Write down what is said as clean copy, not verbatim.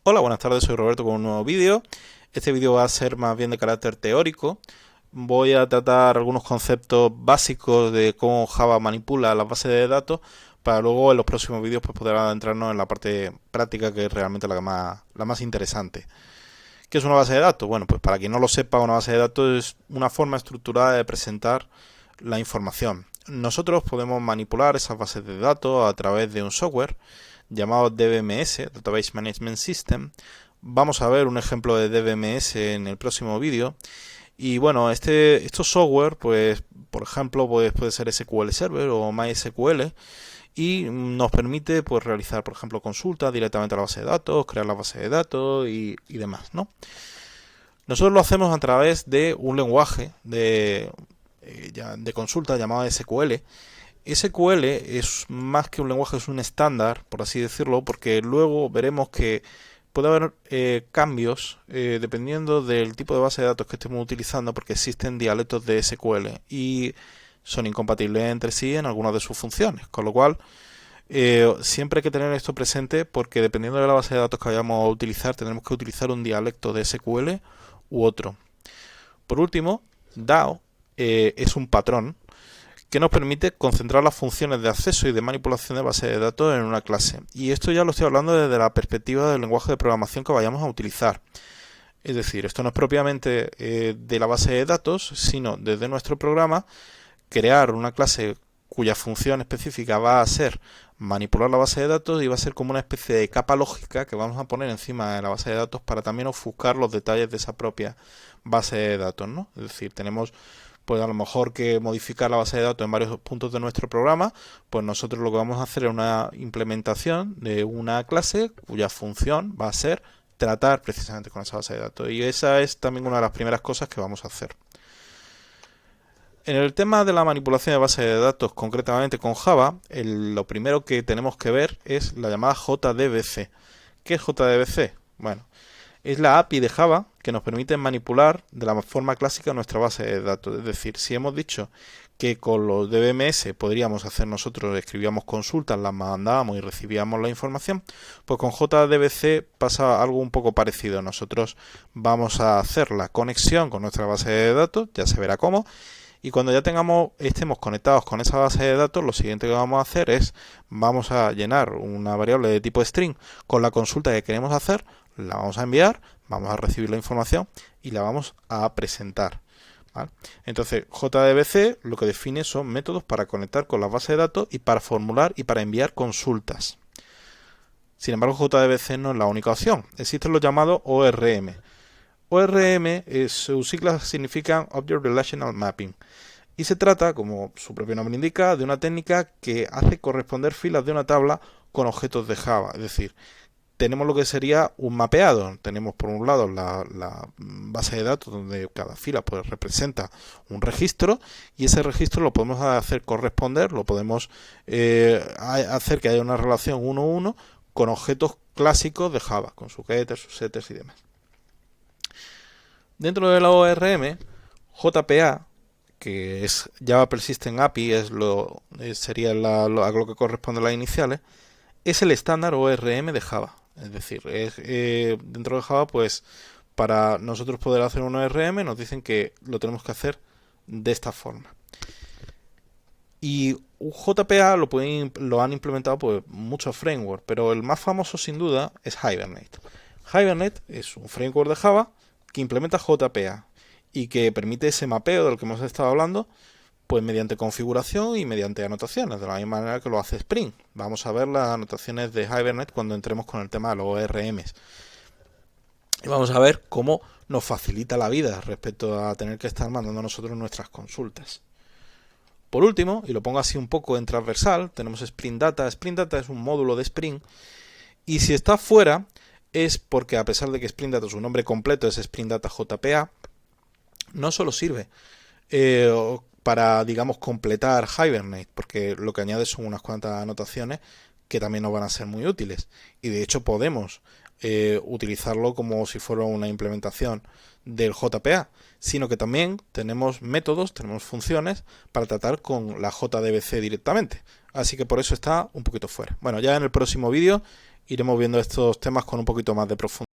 Hola, buenas tardes, soy Roberto con un nuevo vídeo. Este vídeo va a ser más bien de carácter teórico. Voy a tratar algunos conceptos básicos de cómo Java manipula las bases de datos para luego en los próximos vídeos pues, poder adentrarnos en la parte práctica que es realmente la más interesante. ¿Qué es una base de datos? Bueno, pues para quien no lo sepa, una base de datos es una forma estructurada de presentar la información. Nosotros podemos manipular esas bases de datos a través de un software llamado DBMS, Database Management System. Vamos a ver un ejemplo de DBMS en el próximo vídeo. Y bueno, estos software, pues, por ejemplo, puede ser SQL Server o MySQL y nos permite pues realizar, por ejemplo, consultas directamente a la base de datos, crear la base de datos y demás, ¿no? Nosotros lo hacemos a través de un lenguaje de consulta llamado SQL. SQL es más que un lenguaje, es un estándar, por así decirlo, porque luego veremos que puede haber cambios dependiendo del tipo de base de datos que estemos utilizando, porque existen dialectos de SQL y son incompatibles entre sí en algunas de sus funciones, con lo cual siempre hay que tener esto presente porque dependiendo de la base de datos que vayamos a utilizar, tendremos que utilizar un dialecto de SQL u otro. Por último, DAO es un patrón que nos permite concentrar las funciones de acceso y de manipulación de base de datos en una clase. Y esto ya lo estoy hablando desde la perspectiva del lenguaje de programación que vayamos a utilizar. Es decir, esto no es propiamente de la base de datos, sino desde nuestro programa crear una clase cuya función específica va a ser manipular la base de datos y va a ser como una especie de capa lógica que vamos a poner encima de la base de datos para también ofuscar los detalles de esa propia base de datos, ¿no? Es decir, tenemos pues a lo mejor que modificar la base de datos en varios puntos de nuestro programa, pues nosotros lo que vamos a hacer es una implementación de una clase cuya función va a ser tratar precisamente con esa base de datos. Y esa es también una de las primeras cosas que vamos a hacer. En el tema de la manipulación de bases de datos, concretamente con Java, lo primero que tenemos que ver es la llamada JDBC. ¿Qué es JDBC? Bueno, es la API de Java que nos permite manipular de la forma clásica nuestra base de datos. Es decir, si hemos dicho que con los DBMS podríamos hacer nosotros, escribíamos consultas, las mandábamos y recibíamos la información, pues con JDBC pasa algo un poco parecido. Nosotros vamos a hacer la conexión con nuestra base de datos, ya se verá cómo, y cuando ya estemos conectados con esa base de datos, lo siguiente que vamos a hacer es, vamos a llenar una variable de tipo string con la consulta que queremos hacer, la vamos a enviar, vamos a recibir la información y la vamos a presentar. ¿Vale? Entonces, JDBC lo que define son métodos para conectar con la base de datos y para formular y para enviar consultas. Sin embargo, JDBC no es la única opción. Existen los llamados ORM. ORM, sus siglas significan Object Relational Mapping. Y se trata, como su propio nombre indica, de una técnica que hace corresponder filas de una tabla con objetos de Java. Es decir, tenemos lo que sería un mapeado. Tenemos por un lado la base de datos donde cada fila pues, representa un registro y ese registro lo podemos hacer corresponder, lo podemos hacer que haya una relación 1-1 con objetos clásicos de Java, con sus getters, sus setters y demás. Dentro de la ORM, JPA, que es Java Persistent API, sería a lo que corresponde a las iniciales, es el estándar ORM de Java. Es decir, dentro de Java, pues para nosotros poder hacer un ORM nos dicen que lo tenemos que hacer de esta forma. Y JPA lo han implementado pues, muchos frameworks, pero el más famoso sin duda es Hibernate. Hibernate es un framework de Java que implementa JPA y que permite ese mapeo del que hemos estado hablando pues mediante configuración y mediante anotaciones, de la misma manera que lo hace Spring. Vamos a ver las anotaciones de Hibernate cuando entremos con el tema de los ORMs. Y vamos a ver cómo nos facilita la vida respecto a tener que estar mandando nosotros nuestras consultas. Por último, y lo pongo así un poco en transversal, tenemos Spring Data. Spring Data es un módulo de Spring y si está fuera es porque a pesar de que Spring Data su nombre completo es Spring Data JPA, no solo sirve para, digamos, completar Hibernate, porque lo que añade son unas cuantas anotaciones que también nos van a ser muy útiles. Y de hecho podemos utilizarlo como si fuera una implementación del JPA, sino que también tenemos métodos, tenemos funciones para tratar con la JDBC directamente. Así que por eso está un poquito fuera. Bueno, ya en el próximo vídeo iremos viendo estos temas con un poquito más de profundidad.